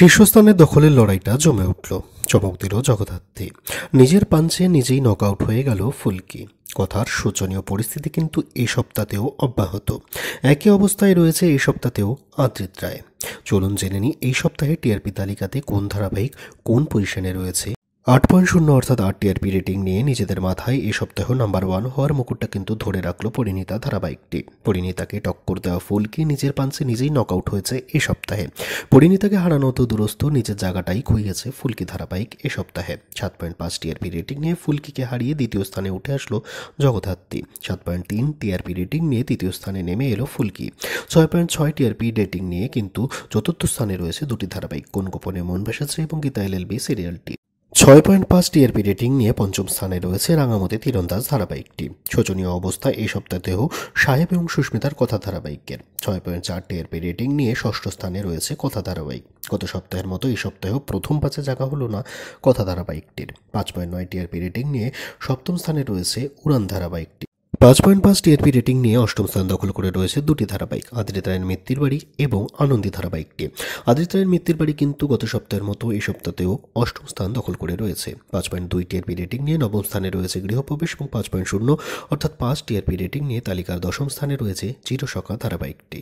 শীর্ষস্থানের দখলের লড়াইটা জমে উঠল। চমক দিল জগদ্ধাত্রী। নিজের পাঞ্চে নিজেই নকআউট হয়ে গেল ফুলকি। কথার শোচনীয় পরিস্থিতি কিন্তু এই সপ্তাহতেও অব্যাহত। একই অবস্থায় রয়েছে এই সপ্তাহতেও আদ্রিত রায়। চলুন জেনে নিই এই সপ্তাহে টিআরপি তালিকাতে কোন ধারাবাহিক কোন পজিশনে রয়েছে। 8.0 অর্থাৎ 8 টিআরপি রেটিং নিয়ে নিজেদের মাথায় এই সপ্তাহ নাম্বার 1 হওয়ার মুকুটটা কিন্তু ধরে রাখলো পরিণীতা ধারাবাহিকটি। পরিণীতাকে টক্কর দেওয়া ফুলকি নিজের পাঞ্চে নিজেই নকআউট হয়েছে এই সপ্তাহে। পরিণীতাকে হারানো তো দুরস্থ, নিজের জায়গাটাই খুইয়েছে ফুলকি ধারাবাহিক এ সপ্তাহে। 7.5 টিআরপি রেটিং নিয়ে ফুলকিকে হারিয়ে দ্বিতীয় স্থানে উঠে আসলো জগদ্ধাত্রী। 7.3 টিআরপি রেটিং নিয়ে তৃতীয় স্থানে নেমে এলো ফুলকি। 6.6 টিআরপি রেটিং নিয়ে কিন্তু চতুর্থ স্থানে রয়েছে দুটি ধারাবাহিক, কোন গোপনে মন ভেসেছে এবং গীতা এলএলবি সিরিয়ালটি। 6.5 টিআরপি রেটিং নিয়ে পঞ্চম স্থানে রয়েছে রাঙামতি তীরন্দাজ ধারাবাহিকটি। শোচনীয় অবস্থা এই সপ্তাহেও সাহেব এবং সুস্মিতার কথা ধারাবাহিকের। 6.4 টিআরপি রেটিং নিয়ে ষষ্ঠ স্থানে রয়েছে কথা ধারাবাহিক। গত সপ্তাহের মতো এই সপ্তাহেও প্রথম পাঁচে জায়গা হলো না কথা ধারাবাহিকটির। 5.9 টিআরপি রেটিং নিয়ে সপ্তম স্থানে রয়েছে উড়ান ধারাবাহিকটি। 5.5 টিআরপি রেটিং নিয়ে অষ্টম স্থান দখল করে রয়েছে দুটি ধারাবাহিক, আদ্রিত রায়ের মিত্তির বাড়ি এবং আনন্দী ধারাবাহিকটি। আদ্রিত রায়ের মিত্তির বাড়ি কিন্তু গত সপ্তাহের মতো এই সপ্তাহেও অষ্টম স্থান দখল করে রয়েছে। 5.2 টিআরপি রেটিং নিয়ে নবম স্থানে রয়েছে গৃহপ্রবেশ এবং 5.0 অর্থাৎ 5 টিআরপি রেটিং নিয়ে তালিকার দশম স্থানে রয়েছে চিরসখা ধারাবাহিকটি।